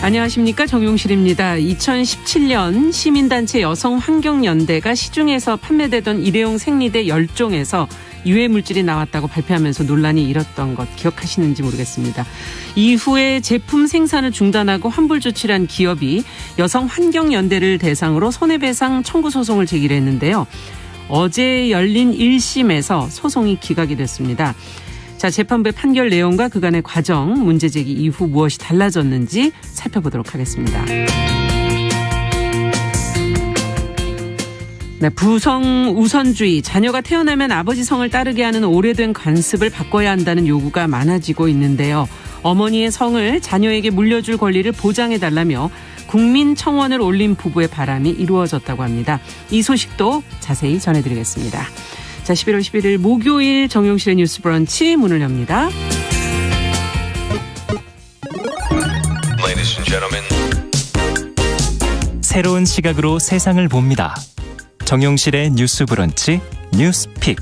안녕하십니까, 정용실입니다. 2017년 시민단체 여성환경연대가 시중에서 판매되던 일회용 생리대 10종에서 유해물질이 나왔다고 발표하면서 논란이 일었던 것 기억하시는지 모르겠습니다. 이후에 제품 생산을 중단하고 환불 조치를 한 기업이 여성환경연대를 대상으로 손해배상 청구 소송을 제기를 했는데요. 어제 열린 1심에서 소송이 기각이 됐습니다. 자, 재판부의 판결 내용과 그간의 과정, 문제 제기 이후 무엇이 달라졌는지 살펴보도록 하겠습니다. 네, 부성 우선주의, 자녀가 태어나면 아버지 성을 따르게 하는 오래된 관습을 바꿔야 한다는 요구가 많아지고 있는데요. 어머니의 성을 자녀에게 물려줄 권리를 보장해달라며 국민청원을 올린 부부의 바람이 이루어졌다고 합니다. 이 소식도 자세히 전해드리겠습니다. 자, 11월 11일 목요일 정용실의 뉴스 브런치 문을 엽니다. Ladies and gentlemen. 새로운 시각으로 세상을 봅니다. 정용실의 뉴스 브런치 뉴스픽.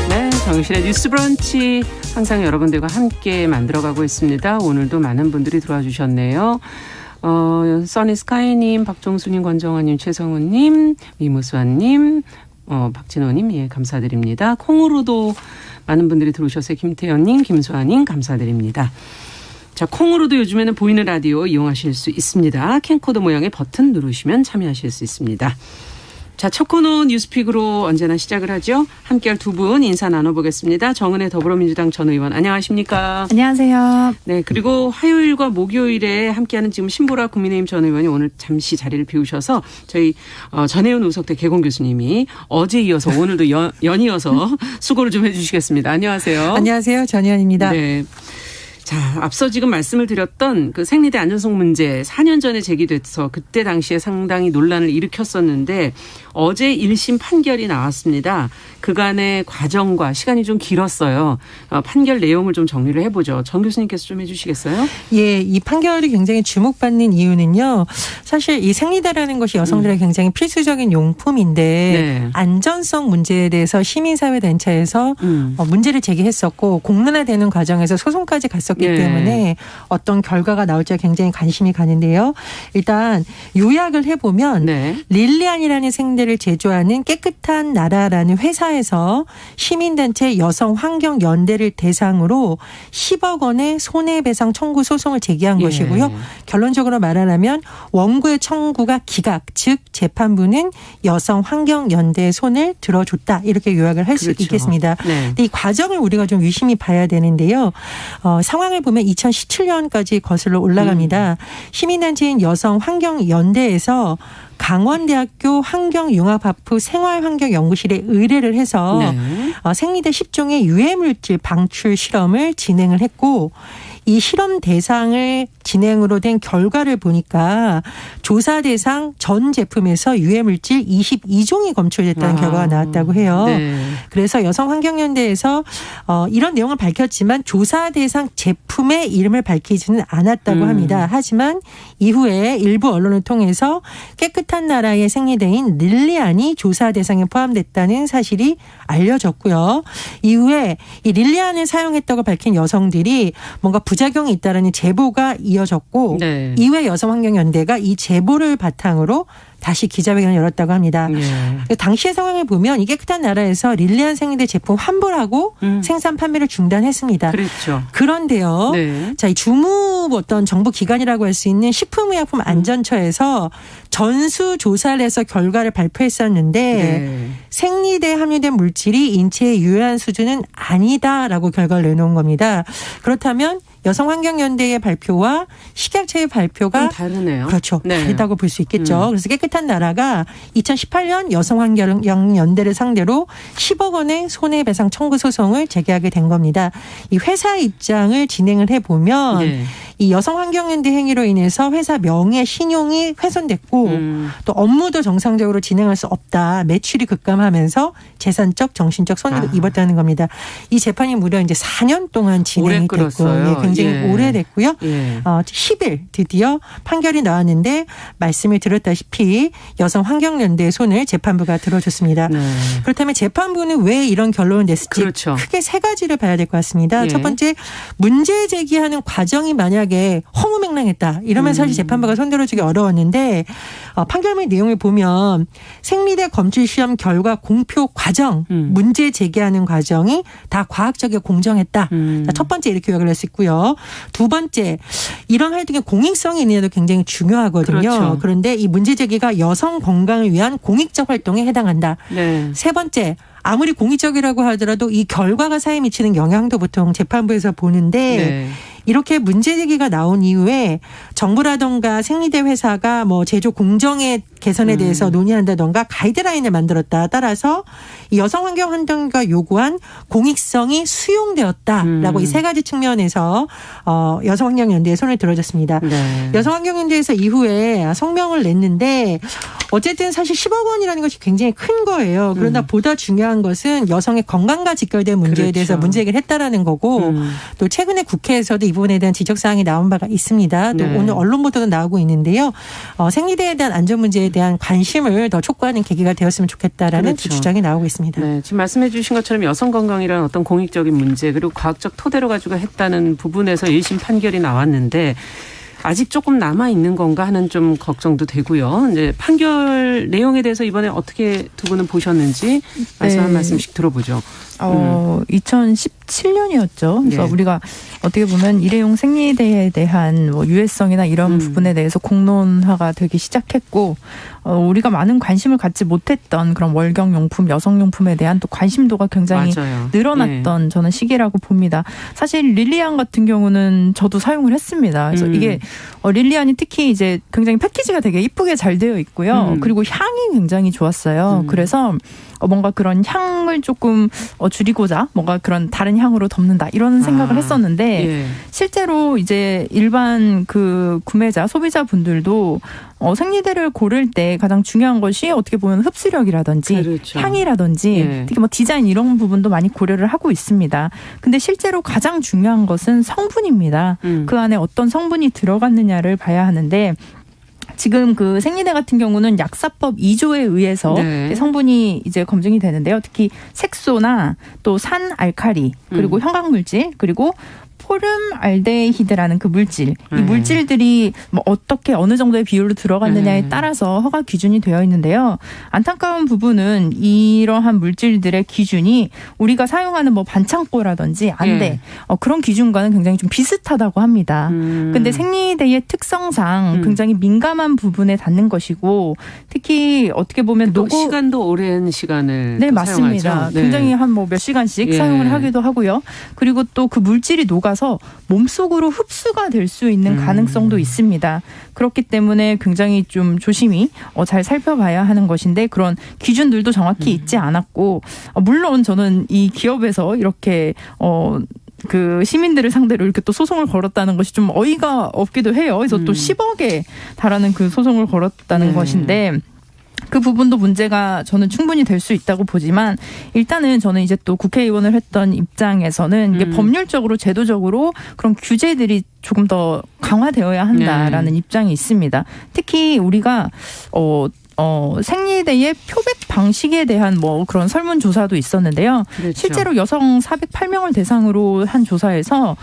네, 정용실의 뉴스 브런치 항상 여러분들과 함께 만들어가고 있습니다. 오늘도 많은 분들이 들어와 주셨네요. 써니스카이님, 박종수님, 권정환님, 최성훈님, 미무수아님, 박진호님, 예, 감사드립니다. 콩으로도 많은 분들이 들어오셨어요. 김태현님, 김수아님, 감사드립니다. 자, 콩으로도 요즘에는 보이는 라디오 이용하실 수 있습니다. 캠코더 모양의 버튼 누르시면 참여하실 수 있습니다. 자, 첫 코너 뉴스픽으로 언제나 시작을 하죠. 함께할 두 분 인사 나눠보겠습니다. 정은혜 더불어민주당 전 의원, 안녕하십니까? 안녕하세요. 네, 그리고 화요일과 목요일에 함께하는 지금 신보라 국민의힘 전 의원이 오늘 잠시 자리를 비우셔서 저희 전혜연 우석대 개공 교수님이 어제 이어서 오늘도 연이어서 수고를 좀 해주시겠습니다. 안녕하세요. 안녕하세요. 전혜연입니다. 네. 자, 앞서 지금 말씀을 드렸던 그 생리대 안전성 문제 4년 전에 제기돼서 그때 당시에 상당히 논란을 일으켰었는데 어제 1심 판결이 나왔습니다. 그간의 과정과 시간이 좀 길었어요. 판결 내용을 좀 정리를 해보죠. 정 교수님께서 좀 해주시겠어요? 예, 이 판결이 굉장히 주목받는 이유는요. 사실 이 생리대라는 것이 여성들의 굉장히 필수적인 용품인데 네. 안전성 문제에 대해서 시민사회단체에서 문제를 제기했었고 공론화되는 과정에서 소송까지 갔었기 네. 때문에 어떤 결과가 나올지 굉장히 관심이 가는데요. 일단 요약을 해보면 네. 릴리안이라는 생리대를 제조하는 깨끗한 나라라는 회사에서 시민단체 여성환경연대를 대상으로 10억 원의 손해배상 청구 소송을 제기한 예. 것이고요. 결론적으로 말하자면 원고의 청구가 기각, 즉 재판부는 여성환경연대의 손을 들어줬다. 이렇게 요약을 할 수 그렇죠. 있겠습니다. 네. 근데 이 과정을 우리가 좀 유심히 봐야 되는데요. 상황을 보면 2017년까지 거슬러 올라갑니다. 시민단체인 여성환경연대에서 강원대학교 환경융합학부 생활환경연구실에 의뢰를 해서 네. 생리대 10종의 유해물질 방출 실험을 진행을 했고 이 실험 대상을 진행으로 된 결과를 보니까 조사 대상 전 제품에서 유해물질 22종이 검출됐다는 결과가 나왔다고 해요. 네. 그래서 여성환경연대에서 이런 내용을 밝혔지만 조사 대상 제품의 이름을 밝히지는 않았다고 합니다. 하지만 이후에 일부 언론을 통해서 깨끗한 나라의 생리대인 릴리안이 조사 대상에 포함됐다는 사실이 알려졌고요. 이후에 이 릴리안을 사용했다고 밝힌 여성들이 뭔가 부작용이 있다는 제보가 이어졌고 네. 이후에 여성환경연대가 이 제보를 바탕으로 다시 기자회견을 열었다고 합니다. 네. 당시의 상황을 보면 이 깨끗한 나라에서 릴리안 생리대 제품 환불하고 생산 판매를 중단했습니다. 그렇죠. 그런데요. 네. 자, 이 주무 어떤 정부 기관이라고 할 수 있는 식품의약품 안전처에서 전수 조사를 해서 결과를 발표했었는데 네. 생리대에 함유된 물질이 인체에 유해한 수준은 아니다라고 결과를 내놓은 겁니다. 그렇다면 여성환경연대의 발표와 식약처의 발표가 다르네요. 그렇죠. 네. 다르다고 볼 수 있겠죠. 그래서 깨끗한 나라가 2018년 여성환경연대를 상대로 10억 원의 손해배상 청구 소송을 제기하게 된 겁니다. 이 회사 입장을 진행을 해보면 네. 이 여성환경연대 행위로 인해서 회사 명예 신용이 훼손됐고 또 업무도 정상적으로 진행할 수 없다. 매출이 급감하면서 재산적 정신적 손해를 입었다는 겁니다. 이 재판이 무려 이제 4년 동안 진행이 됐고 예, 굉장히 오래됐고요. 10일 드디어 판결이 나왔는데 말씀을 드렸다시피 여성환경연대의 손을 재판부가 들어줬습니다. 그렇다면 재판부는 왜 이런 결론을 냈을지 그렇죠. 크게 세 가지를 봐야 될 것 같습니다. 첫 번째, 문제 제기하는 과정이 만약에 허무맹랑했다. 이러면 사실 재판부가 손들어주기 어려웠는데 판결문 내용을 보면 생리대 검출시험 결과 공표 과정, 문제 제기하는 과정이 다 과학적이고 공정했다. 첫 번째 이렇게 요약을 할 수 있고요. 두 번째, 이런 활동의 공익성이 있느냐도 굉장히 중요하거든요. 그렇죠. 그런데 이 문제 제기가 여성 건강을 위한 공익적 활동에 해당한다. 세 번째, 아무리 공익적이라고 하더라도 이 결과가 사회에 미치는 영향도 보통 재판부에서 보는데 이렇게 문제 제기가 나온 이후에 정부라든가 생리대 회사가 뭐 제조 공정의 개선에 대해서 논의한다든가 가이드라인을 만들었다. 따라서 이 여성환경단체가 요구한 공익성이 수용되었다라고 이 세 가지 측면에서 여성환경연대에 손을 들어줬습니다. 여성환경연대에서 이후에 성명을 냈는데 어쨌든 사실 10억 원이라는 것이 굉장히 큰 거예요. 그러나 보다 중요한 것은 여성의 건강과 직결된 문제에 대해서 문제 제기를 했다라는 거고 또 최근에 국회에서도 이 부분에 대한 지적사항이 나온 바가 있습니다. 또 오늘 언론 보도도 나오고 있는데요. 생리대에 대한 안전 문제에 대한 관심을 더 촉구하는 계기가 되었으면 좋겠다라는 주장이 나오고 있습니다. 네, 지금 말씀해 주신 것처럼 여성 건강이라는 어떤 공익적인 문제 그리고 과학적 토대로 가지고 했다는 부분에서 1심 판결이 나왔는데 아직 조금 남아 있는 건가 하는 좀 걱정도 되고요. 이제 판결 내용에 대해서 이번에 어떻게 두 분은 보셨는지 말씀 한 말씀씩 들어보죠. 2017년이었죠. 그래서 우리가 어떻게 보면 일회용 생리대에 대한 뭐 유해성이나 이런 부분에 대해서 공론화가 되기 시작했고 우리가 많은 관심을 갖지 못했던 그런 월경용품, 여성용품에 대한 또 관심도가 굉장히 늘어났던 저는 시기라고 봅니다. 사실 릴리안 같은 경우는 저도 사용을 했습니다. 그래서 이게 릴리안이 특히 이제 굉장히 패키지가 되게 이쁘게 잘 되어 있고요. 그리고 향이 굉장히 좋았어요. 그래서 뭔가 그런 향을 조금 줄이고자 뭔가 그런 다른 향으로 덮는다 이런 생각을 했었는데 실제로 이제 일반 그 구매자 소비자분들도 생리대를 고를 때 가장 중요한 것이 어떻게 보면 흡수력이라든지 향이라든지 특히 뭐 디자인 이런 부분도 많이 고려를 하고 있습니다. 근데 실제로 가장 중요한 것은 성분입니다. 그 안에 어떤 성분이 들어갔느냐를 봐야 하는데 지금 그 생리대 같은 경우는 약사법 2조에 의해서 성분이 이제 검증이 되는데요. 특히 색소나 또 산알칼리 그리고 형광물질 그리고 포름알데히드라는 그 물질, 이 물질들이 뭐 어떻게 어느 정도의 비율로 들어갔느냐에 따라서 허가 기준이 되어 있는데요. 안타까운 부분은 이러한 물질들의 기준이 우리가 사용하는 뭐 반창고라든지 안대 그런 기준과는 굉장히 좀 비슷하다고 합니다. 근데 생리대의 특성상 굉장히 민감한 부분에 닿는 것이고 특히 어떻게 보면 시간도 오랜 시간을 네 맞습니다. 사용하죠. 굉장히 한 뭐 몇 시간씩 사용을 하기도 하고요. 그리고 또 그 물질이 녹아서 몸속으로 흡수가 될 수 있는 가능성도 있습니다. 그렇기 때문에 굉장히 좀 조심히 잘 살펴봐야 하는 것인데 그런 기준들도 정확히 있지 않았고 물론 저는 이 기업에서 이렇게 그 시민들을 상대로 이렇게 또 소송을 걸었다는 것이 좀 어이가 없기도 해요. 그래서 또 10억에 달하는 그 소송을 걸었다는 것인데 그 부분도 문제가 저는 충분히 될 수 있다고 보지만 일단은 저는 이제 또 국회의원을 했던 입장에서는 이게 법률적으로 제도적으로 그런 규제들이 조금 더 강화되어야 한다라는 입장이 있습니다. 특히 우리가 생리대의 표백 방식에 대한 뭐 그런 설문조사도 있었는데요. 실제로 여성 408명을 대상으로 한 조사에서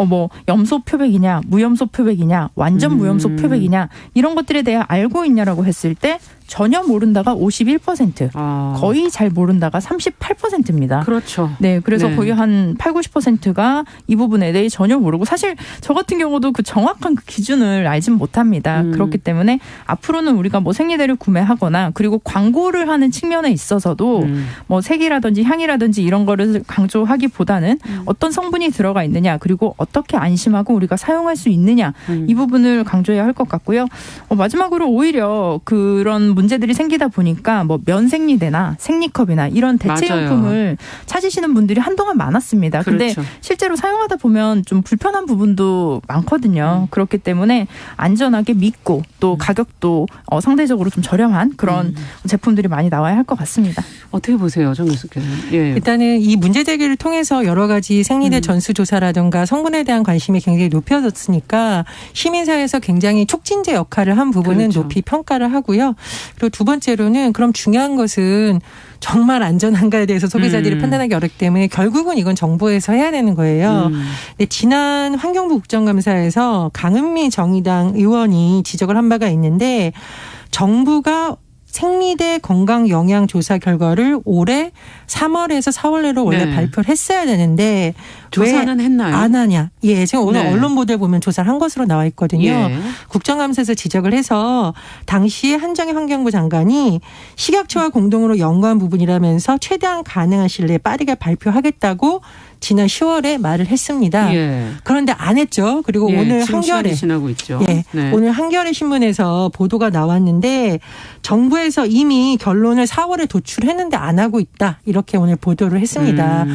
뭐 염소 표백이냐, 무염소 표백이냐, 완전 무염소 표백이냐 이런 것들에 대해 알고 있냐라고 했을 때 전혀 모른다가 51%, 거의 잘 모른다가 38%입니다. 그렇죠. 네, 그래서 거의 한 80~90%가 이 부분에 대해 전혀 모르고 사실 저 같은 경우도 그 정확한 그 기준을 알진 못합니다. 그렇기 때문에 앞으로는 우리가 뭐 생리대를 구매하거나 그리고 광고를 하는 측면에 있어서도 뭐 색이라든지 향이라든지 이런 거를 강조하기보다는 어떤 성분이 들어가 있느냐 그리고 어떻게 안심하고 우리가 사용할 수 있느냐 이 부분을 강조해야 할 것 같고요. 마지막으로 오히려 그런 문제들이 생기다 보니까 뭐 면생리대나 생리컵이나 이런 대체용품을 찾으시는 분들이 한동안 많았습니다. 근데 그렇죠. 실제로 사용하다 보면 좀 불편한 부분도 많거든요. 그렇기 때문에 안전하게 믿고 또 가격도 상대적으로 좀 저렴한 그런 제품들이 많이 나와야 할 것 같습니다. 어떻게 보세요, 정 교수께서? 예. 일단은 이 문제 제기를 통해서 여러 가지 생리대 전수조사라든가 성분에 대한 관심이 굉장히 높여졌으니까 시민사회에서 굉장히 촉진제 역할을 한 부분은 그렇죠. 높이 평가를 하고요. 그리고 두 번째로는 그럼 중요한 것은 정말 안전한가에 대해서 소비자들이 판단하기 어렵기 때문에 결국은 이건 정부에서 해야 되는 거예요. 근데 지난 환경부 국정감사에서 강은미 정의당 의원이 지적을 한 바가 있는데 정부가 생리대 건강 영양 조사 결과를 올해 3월에서 4월 내로 원래 발표를 했어야 되는데 조사는 왜 했나요? 안 하냐. 예, 제가 오늘 언론 보도에 보면 조사를 한 것으로 나와 있거든요. 예. 국정감사에서 지적을 해서 당시에 한정희 환경부 장관이 식약처와 공동으로 연구한 부분이라면서 최대한 가능한 시일 내에 빠르게 발표하겠다고 지난 10월에 말을 했습니다. 예. 그런데 안 했죠. 그리고 오늘 한겨레 지나고 있죠. 예, 오늘 한겨레 신문에서 보도가 나왔는데 정부에서 이미 결론을 4월에 도출했는데 안 하고 있다. 이렇게 오늘 보도를 했습니다.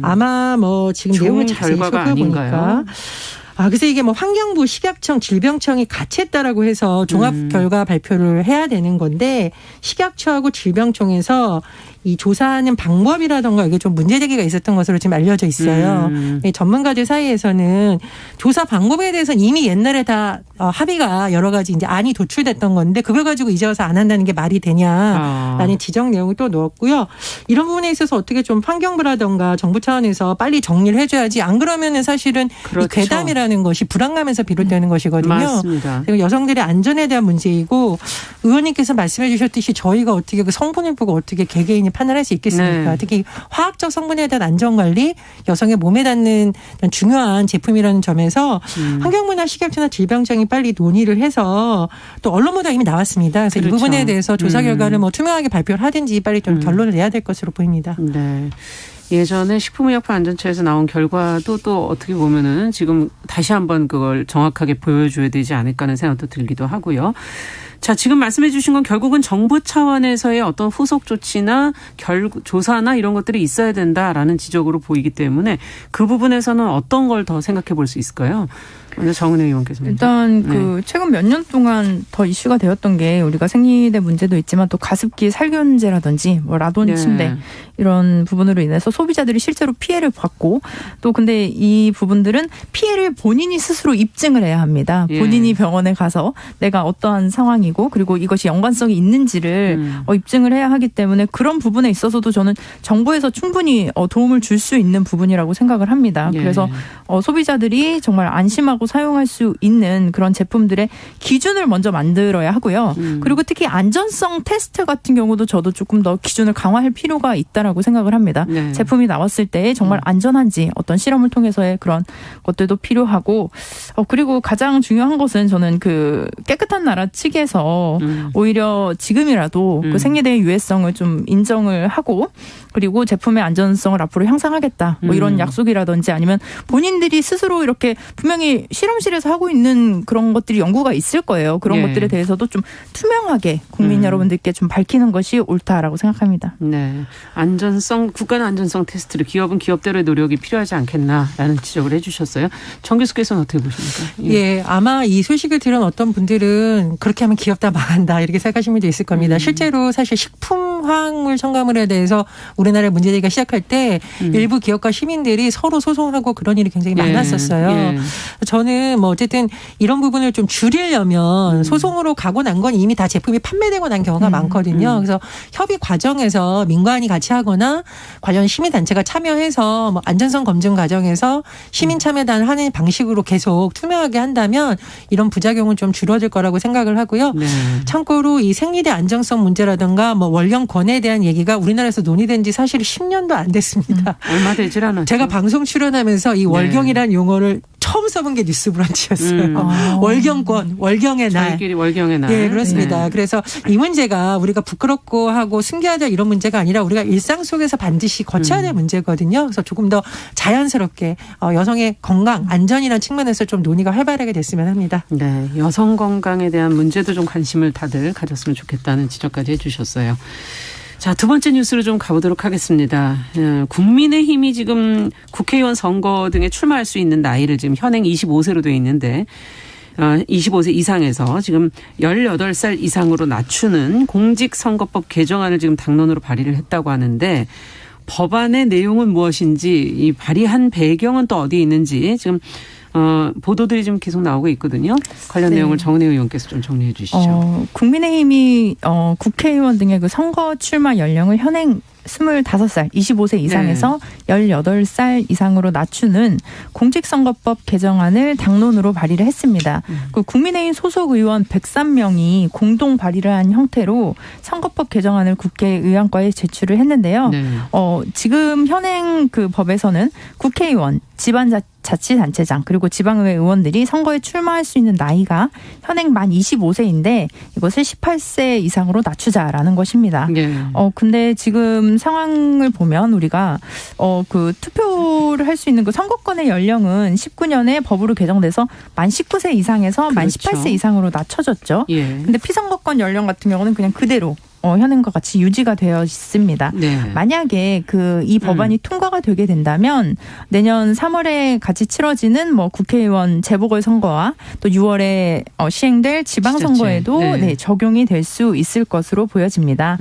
아마 뭐 지금 내용을 자세히 살펴보니까 그래서 이게 뭐 환경부, 식약청, 질병청이 같이 했다라고 해서 종합 결과 발표를 해야 되는 건데 식약처하고 질병청에서 이 조사하는 방법이라던가 이게 좀 문제제기가 있었던 것으로 지금 알려져 있어요. 전문가들 사이에서는 조사 방법에 대해서는 이미 옛날에 다 합의가 여러 가지 이제 안이 도출됐던 건데 그걸 가지고 이제 와서 안 한다는 게 말이 되냐라는 지적 내용을 또 넣었고요. 이런 부분에 있어서 어떻게 좀 환경부라던가 정부 차원에서 빨리 정리를 해줘야지 안 그러면은 사실은 그렇죠. 이 괴담이라는 것이 불안감에서 비롯되는 것이거든요. 맞습니다. 그리고 여성들의 안전에 대한 문제이고 의원님께서 말씀해 주셨듯이 저희가 어떻게 그 성분을 보고 어떻게 개개인이 판단할 수 있겠습니까? 특히 화학적 성분에 대한 안전관리, 여성의 몸에 닿는 중요한 제품이라는 점에서 환경부나 식약처나 질병청이 빨리 논의를 해서 또 언론 보도가 이미 나왔습니다. 그래서 그렇죠. 이 부분에 대해서 조사 결과를 뭐 투명하게 발표를 하든지 빨리 좀 결론을 내야 될 것으로 보입니다. 네. 예전에 식품의약품안전처에서 나온 결과도 또 어떻게 보면은 지금 다시 한번 그걸 정확하게 보여줘야 되지 않을까 하는 생각도 들기도 하고요. 자, 지금 말씀해 주신 건 결국은 정부 차원에서의 어떤 후속 조치나 조사나 이런 것들이 있어야 된다라는 지적으로 보이기 때문에 그 부분에서는 어떤 걸 더 생각해 볼 수 있을까요? 오늘 정은혜 의원께서. 일단 그 최근 몇 년 동안 더 이슈가 되었던 게 우리가 생리대 문제도 있지만 또 가습기 살균제라든지 뭐 라돈 침대 이런 부분으로 인해서 소비자들이 실제로 피해를 받고 또 근데 이 부분들은 피해를 본인이 스스로 입증을 해야 합니다. 본인이 병원에 가서 내가 어떠한 상황이고 그리고 이것이 연관성이 있는지를 입증을 해야 하기 때문에 그런 부분에 있어서도 저는 정부에서 충분히 도움을 줄 수 있는 부분이라고 생각을 합니다. 그래서 소비자들이 정말 안심하고 사용할 수 있는 그런 제품들의 기준을 먼저 만들어야 하고요. 그리고 특히 안전성 테스트 같은 경우도 저도 조금 더 기준을 강화할 필요가 있다라고 생각을 합니다. 제품이 나왔을 때 정말 안전한지 어떤 실험을 통해서의 그런 것들도 필요하고 그리고 가장 중요한 것은 저는 그 깨끗한 나라 측에서 오히려 지금이라도 그 생리대의 유해성을 좀 인정을 하고 그리고 제품의 안전성을 앞으로 향상하겠다. 뭐 이런 약속이라든지 아니면 본인들이 스스로 이렇게 분명히 실험실에서 하고 있는 그런 것들이 연구가 있을 거예요. 그런 것들에 대해서도 좀 투명하게 국민 여러분들께 좀 밝히는 것이 옳다라고 생각합니다. 네. 안전성, 국가는 안전성 테스트를 기업은 기업대로의 노력이 필요하지 않겠나라는 지적을 해 주셨어요. 정 교수께서는 어떻게 보십니까? 예, 아마 이 소식을 들은 어떤 분들은 그렇게 하면 기업 다 망한다 이렇게 생각하시는 분도 있을 겁니다. 실제로 사실 식품 화학물 첨가물에 대해서 우리나라의 문제제기가 시작할 때 일부 기업과 시민들이 서로 소송하고 그런 일이 굉장히 많았었어요. 저는 뭐 어쨌든 이런 부분을 좀 줄이려면 소송으로 가고 난 건 이미 다 제품이 판매되고 난 경우가 많거든요. 그래서 협의 과정에서 민관이 같이 하거나 관련 시민단체가 참여해서 뭐 안전성 검증 과정에서 시민 참여단 하는 방식으로 계속 투명하게 한다면 이런 부작용은 좀 줄어들 거라고 생각을 하고요. 참고로 이 생리대 안정성 문제라든가 뭐 월경권에 대한 얘기가 우리나라에서 논의된 지 사실 10년도 안 됐습니다. 얼마 되질 않았죠. 제가 방송 출연하면서 이 월경이라는 용어를 처음 써본 게 뉴스 브런치였어요. 월경권, 월경의 날. 저희끼리 월경의 날. 네, 그렇습니다. 네. 그래서 이 문제가 우리가 부끄럽고 하고 숨겨야 이런 문제가 아니라 우리가 일상 속에서 반드시 거쳐야 될 문제거든요. 그래서 조금 더 자연스럽게 여성의 건강, 안전이라는 측면에서 좀 논의가 활발하게 됐으면 합니다. 네, 여성 건강에 대한 문제도 좀 관심을 다들 가졌으면 좋겠다는 지적까지 해주셨어요. 자, 두 번째 뉴스로 좀 가보도록 하겠습니다. 국민의힘이 지금 국회의원 선거 등에 출마할 수 있는 나이를 지금 현행 25세로 돼 있는데 25세 이상에서 지금 18살 이상으로 낮추는 공직선거법 개정안을 지금 당론으로 발의를 했다고 하는데 법안의 내용은 무엇인지 이 발의한 배경은 또 어디에 있는지 지금 보도들이 좀 계속 나오고 있거든요. 관련 네. 내용을 정은혜 의원께서 좀 정리해 주시죠. 국민의힘이 국회의원 등의 그 선거 출마 연령을 현행 25살, 25세 이상에서 네. 18살 이상으로 낮추는 공직선거법 개정안을 당론으로 발의를 했습니다. 그 국민의힘 소속 의원 103명이 공동 발의를 한 형태로 선거법 개정안을 국회의원과에 제출을 했는데요. 네. 지금 현행 그 법에서는 국회의원, 지방자치단체장 그리고 지방의회 의원들이 선거에 출마할 수 있는 나이가 현행 만 25세인데 이것을 18세 이상으로 낮추자라는 것입니다. 네. 근데 지금 상황을 보면 우리가 그 투표를 할 수 있는 그 선거권의 연령은 19년에 법으로 개정돼서 만 19세 이상에서 그렇죠. 만 18세 이상으로 낮춰졌죠. 예. 근데 피선거권 연령 같은 경우는 그냥 그대로 현행과 같이 유지가 되어 있습니다. 네. 만약에 이 법안이 통과가 되게 된다면 내년 3월에 같이 치러지는 국회의원 재보궐선거와 또 6월에 시행될 지방선거에도 네, 적용이 될 수 있을 것으로 보여집니다.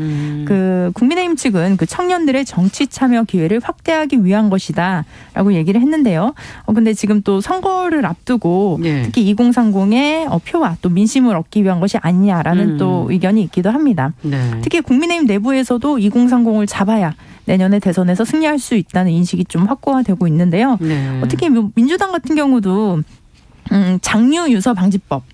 그 국민의힘 측은 그 청년들의 정치 참여 기회를 확대하기 위한 것이다라고 얘기를 했는데요. 근데 지금 또 선거를 앞두고 네. 특히 2030의 표와 또 민심을 얻기 위한 것이 아니냐라는 또 의견이 있기도 합니다. 네. 특히 국민의힘 내부에서도 2030을 잡아야 내년에 대선에서 승리할 수 있다는 인식이 좀 확고가 되고 있는데요. 네. 특히 민주당 같은 경우도 장류 유서 방지법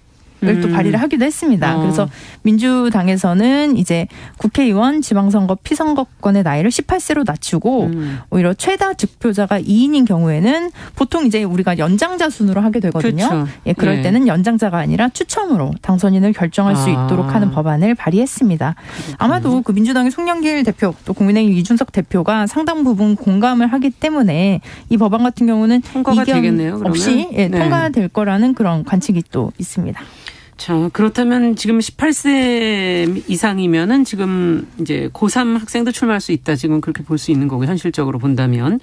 을 또 발의를 하기도 했습니다. 그래서 민주당에서는 이제 국회의원 지방선거 피선거권의 나이를 18세로 낮추고 오히려 최다 득표자가 2인인 경우에는 보통 이제 우리가 연장자 순으로 하게 되거든요. 그렇죠. 예, 그럴 때는 연장자가 아니라 추첨으로 당선인을 결정할 수 있도록 하는 법안을 발의했습니다. 그렇군요. 아마도 그 민주당의 송영길 대표 또 국민의힘 이준석 대표가 상당 부분 공감을 하기 때문에 이 법안 같은 경우는 통과가 이견 되겠네요, 그러면? 없이 네. 통과될 거라는 그런 관측이 또 있습니다. 자, 그렇다면 지금 18세 이상이면은 지금 이제 고3 학생도 출마할 수 있다. 지금 그렇게 볼 수 있는 거고 현실적으로 본다면.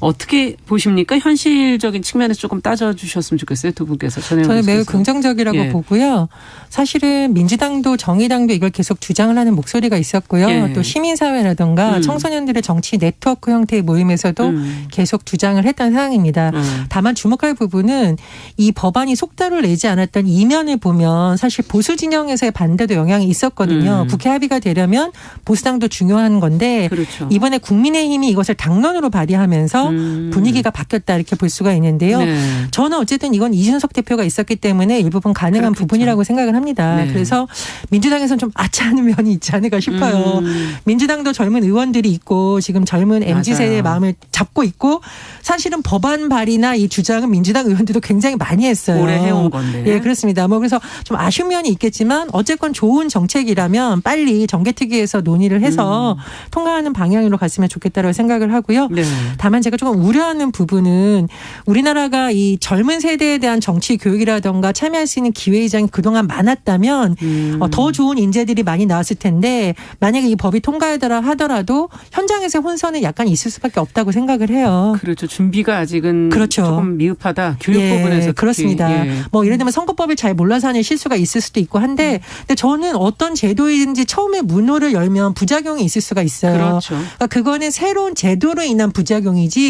어떻게 보십니까? 현실적인 측면에서 조금 따져주셨으면 좋겠어요. 두 분께서. 저는 매우 긍정적이라고 예. 보고요. 사실은 민주당도 정의당도 이걸 계속 주장을 하는 목소리가 있었고요. 예. 또 시민사회라든가 청소년들의 정치 네트워크 형태의 모임에서도 계속 주장을 했던 상황입니다. 다만 주목할 부분은 이 법안이 속도를 내지 않았던 이면을 보면 사실 보수 진영에서의 반대도 영향이 있었거든요. 국회 합의가 되려면 보수당도 중요한 건데 그렇죠. 이번에 국민의힘이 이것을 당론으로 발의하면서 분위기가 바뀌었다 이렇게 볼 수가 있는데요. 네. 저는 어쨌든 이건 이준석 대표가 있었기 때문에 일부분 가능한 그렇겠죠. 부분이라고 생각을 합니다. 네. 그래서 민주당에서는 좀 아차하는 면이 있지 않을까 싶어요. 민주당도 젊은 의원들이 있고 지금 젊은 MZ세대의 마음을 잡고 있고 사실은 법안 발의나 이 주장은 민주당 의원들도 굉장히 많이 했어요. 오래 해온 건데. 예, 그렇습니다. 그래서 좀 아쉬운 면이 있겠지만 어쨌건 좋은 정책이라면 빨리 정개특위에서 논의를 해서 통과하는 방향으로 갔으면 좋겠다고 생각을 하고요. 네. 다만 제가 조금 우려하는 부분은 우리나라가 이 젊은 세대에 대한 정치 교육이라든가 참여할 수 있는 기회의장이 그동안 많았다면 더 좋은 인재들이 많이 나왔을 텐데 만약에 이 법이 통과하더라 하더라도 현장에서 혼선은 약간 있을 수밖에 없다고 생각을 해요. 그렇죠. 준비가 아직은 그렇죠. 조금 미흡하다. 교육 예, 부분에서 특히. 그렇습니다. 예. 예를 들면 선거법을 잘 몰라서 하는 실수가 있을 수도 있고 한데 근데 저는 어떤 제도이든지 처음에 문호를 열면 부작용이 있을 수가 있어요. 그렇죠. 그러니까 그거는 새로운 제도로 인한 부작용이지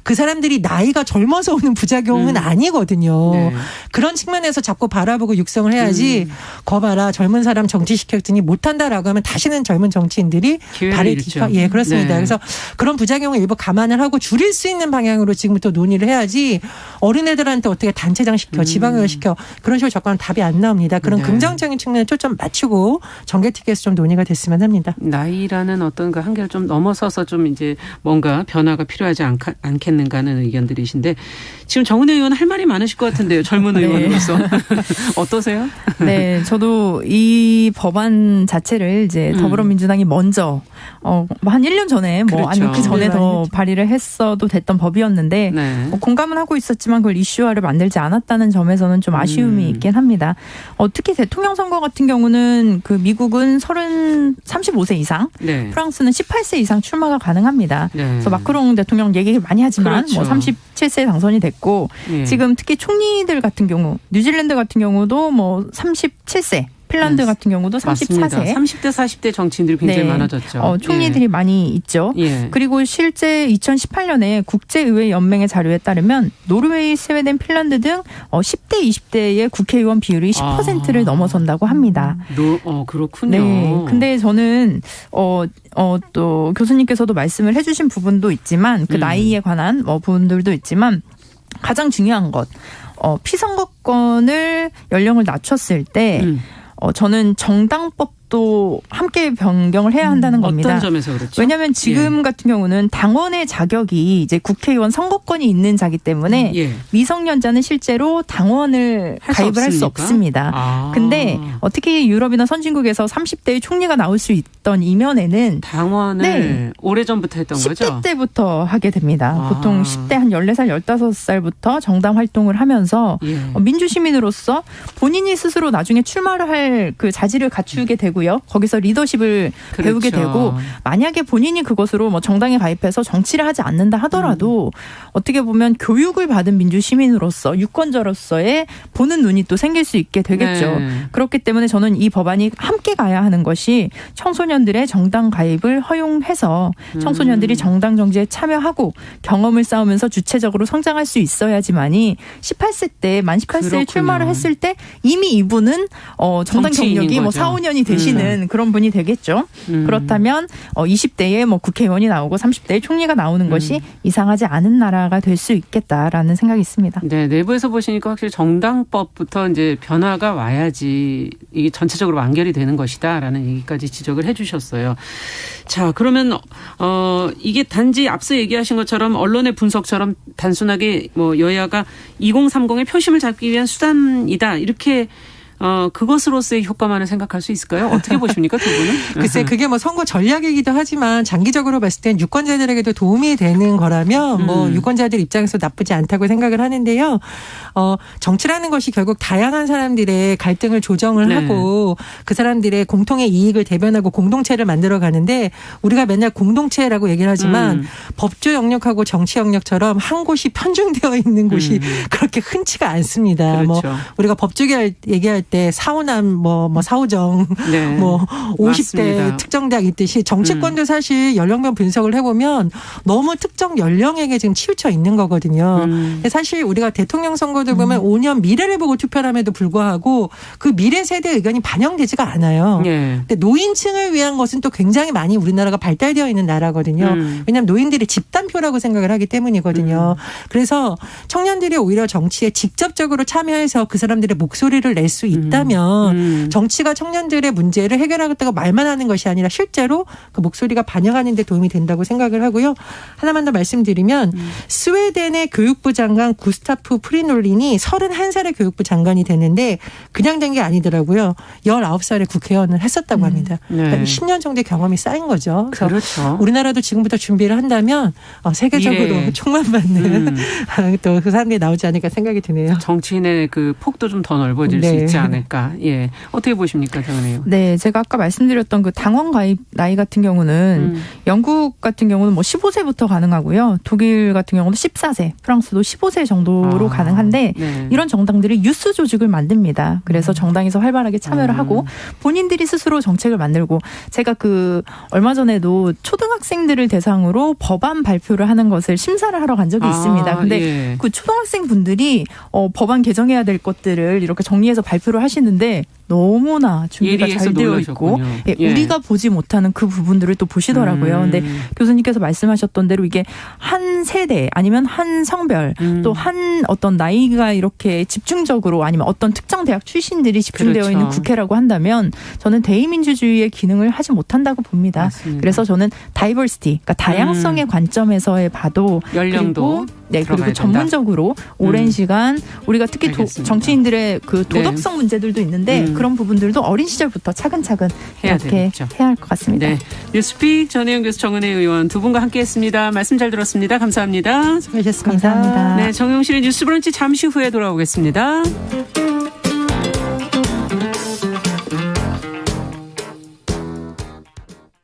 그 사람들이 나이가 젊어서 오는 부작용은 아니거든요. 네. 그런 측면에서 자꾸 바라보고 육성을 해야지 거봐라 젊은 사람 정치시켰더니 못한다라고 하면 다시는 젊은 정치인들이 발을 딛고 예 그렇습니다. 네. 그래서 그런 부작용을 일부 감안을 하고 줄일 수 있는 방향으로 지금부터 논의를 해야지 어린애들한테 어떻게 단체장 시켜 지방의원 시켜 그런 식으로 접근하면 답이 안 나옵니다. 그런 네. 긍정적인 측면에 초점 맞추고 정개특위에서 좀 논의가 됐으면 합니다. 나이라는 어떤 그 한계를 좀 넘어서서 좀 이제 뭔가 변화가 필요하지 않겠 않겠는가 하는 의견들이신데 지금 정은혜 의원 할 말이 많으실 것 같은데요. 젊은 의원으로서. 어떠세요? 네, 저도 이 법안 자체를 이제 더불어민주당이 먼저 한 1년 전에 그렇죠. 아니면 그 전에 더 발의를 했어도 됐던 법이었는데 공감은 하고 있었지만 그걸 이슈화를 만들지 않았다는 점에서는 좀 아쉬움이 있긴 합니다. 특히 대통령 선거 같은 경우는 그 미국은 35세 이상, 프랑스는 18세 이상 출마가 가능합니다. 그래서 마크롱 대통령 얘기 많이 하지만 그렇죠. 37세에 당선이 됐고 지금 특히 총리들 같은 경우 뉴질랜드 같은 경우도 37세. 핀란드 같은 경우도 34세. 맞습니다. 30대, 40대 정치인들이 굉장히 많아졌죠. 총리들이 많이 있죠. 그리고 실제 2018년에 국제의회 연맹의 자료에 따르면 노르웨이, 스웨덴, 핀란드 등 10대, 20대의 국회의원 비율이 10%를 넘어선다고 합니다. 그렇군요. 네. 근데 저는 또 교수님께서도 말씀을 해주신 부분도 있지만 그 나이에 관한 부분들도 있지만 가장 중요한 것 피선거권을 연령을 낮췄을 때 저는 정당법도 함께 변경을 해야 한다는 겁니다. 어떤 점에서 그렇죠? 왜냐하면 지금 같은 경우는 당원의 자격이 이제 국회의원 선거권이 있는 자기 때문에 미성년자는 실제로 당원을 가입을 할 수 없습니다. 근데 특히 유럽이나 선진국에서 30대의 총리가 나올 수 있던 이면에는 당원을 오래전부터 했던 10대 거죠? 10대 때부터 하게 됩니다. 보통 10대 한 14살, 15살부터 정당 활동을 하면서 민주시민으로서 본인이 스스로 나중에 출마를 할 그 자질을 갖추게 되고요. 거기서 리더십을 배우게 되고 만약에 본인이 그것으로 정당에 가입해서 정치를 하지 않는다 하더라도 어떻게 보면 교육을 받은 민주시민으로서 유권자로서의 보는 눈이 또 생길 수 있게 되겠죠. 그렇기 때문에 저는 이 법안이 함께 가야 하는 것이 청소년들의 정당 가입을 허용해서 청소년들이 정당 정치에 참여하고 경험을 쌓으면서 주체적으로 성장할 수 있어야지만이 18세 때 만 18세에 출마를 했을 때 이미 이분은 정당 경력이 4, 5년이 되시는 그런 분이 되겠죠. 그렇다면 20대에 국회의원이 나오고 30대에 총리가 나오는 것이 이상하지 않은 나라가 될 수 있겠다라는 생각이 있습니다. 네, 내부에서 보시니까 확실히 정당법부터 이제 변화가 와야지 이게 전체적으로 완결이 되는 것이다라는 얘기까지 지적을 해주셨어요. 자, 그러면 이게 단지 앞서 얘기하신 것처럼 언론의 분석처럼 단순하게 여야가 2030의 표심을 잡기 위한 수단이다 이렇게. 그것으로서의 효과만을 생각할 수 있을까요? 어떻게 보십니까, 두 분은? 글쎄, 그게 선거 전략이기도 하지만 장기적으로 봤을 땐 유권자들에게도 도움이 되는 거라면 유권자들 입장에서 나쁘지 않다고 생각을 하는데요. 정치라는 것이 결국 다양한 사람들의 갈등을 조정을 하고 그 사람들의 공통의 이익을 대변하고 공동체를 만들어 가는데 우리가 맨날 공동체라고 얘기를 하지만 법조 영역하고 정치 영역처럼 한 곳이 편중되어 있는 곳이 그렇게 흔치가 않습니다. 그렇죠. 우리가 법조계 얘기할 때 사오남 사오정 50대 맞습니다. 특정대학 있듯이 정치권도 사실 연령별 분석을 해보면 너무 특정 연령에게 지금 치우쳐 있는 거거든요. 사실 우리가 대통령 선거도 보면 5년 미래를 보고 투표를 함에도 불구하고 그 미래 세대 의견이 반영되지가 않아요. 근데 노인층을 위한 것은 또 굉장히 많이 우리나라가 발달되어 있는 나라거든요. 왜냐하면 노인들이 집단표라고 생각을 하기 때문이거든요. 그래서 청년들이 오히려 정치에 직접적으로 참여해서 그 사람들의 목소리를 낼 수 있다면 정치가 청년들의 문제를 해결하겠다고 말만 하는 것이 아니라 실제로 그 목소리가 반영하는 데 도움이 된다고 생각을 하고요. 하나만 더 말씀드리면 스웨덴의 교육부 장관 구스타프 프리놀린이 31살의 교육부 장관이 됐는데 그냥 된 게 아니더라고요. 19살에 국회의원을 했었다고 합니다. 그러니까 10년 정도의 경험이 쌓인 거죠. 그래서 그렇죠. 우리나라도 지금부터 준비를 한다면 세계적으로 총망받는 또 그 사람들이 나오지 않을까 생각이 드네요. 정치인의 그 폭도 좀 더 넓어질 수 있지 않을까. 어떻게 보십니까, 정은혜요? 네, 제가 아까 말씀드렸던 그 당원 가입 나이 같은 경우는 영국 같은 경우는 15세부터 가능하고요. 독일 같은 경우는 14세, 프랑스도 15세 정도로 가능한데 이런 정당들이 유스 조직을 만듭니다. 그래서 정당에서 활발하게 참여를 하고 본인들이 스스로 정책을 만들고 제가 얼마 전에도 초등학생들을 대상으로 법안 발표를 하는 것을 심사를 하러 간 적이 있습니다. 근데 그 초등학생 분들이 법안 개정해야 될 것들을 이렇게 정리해서 발표를 하시는데 너무나 준비가 잘 되어 있고 예, 우리가 보지 못하는 그 부분들을 또 보시더라고요. 근데 교수님께서 말씀하셨던 대로 이게 한 세대 아니면 한 성별 또 한 어떤 나이가 이렇게 집중적으로 아니면 어떤 특정 대학 출신들이 집중되어 그렇죠. 있는 국회라고 한다면 저는 대의민주주의의 기능을 하지 못한다고 봅니다. 맞습니다. 그래서 저는 다이버시티, 그러니까 다양성의 관점에서의 봐도 연령도 그리고 전문적으로 오랜 시간 우리가 특히 정치인들의 그 도덕성 문제들도 있는데 그런 부분들도 어린 시절부터 차근차근 이렇게 해야 할 것 같습니다. 네. 뉴스픽 전혜영 교수, 정은혜 의원 두 분과 함께했습니다. 말씀 잘 들었습니다. 감사합니다. 수고하셨습니다. 감사합니다. 네, 정용실의 뉴스브런치 잠시 후에 돌아오겠습니다.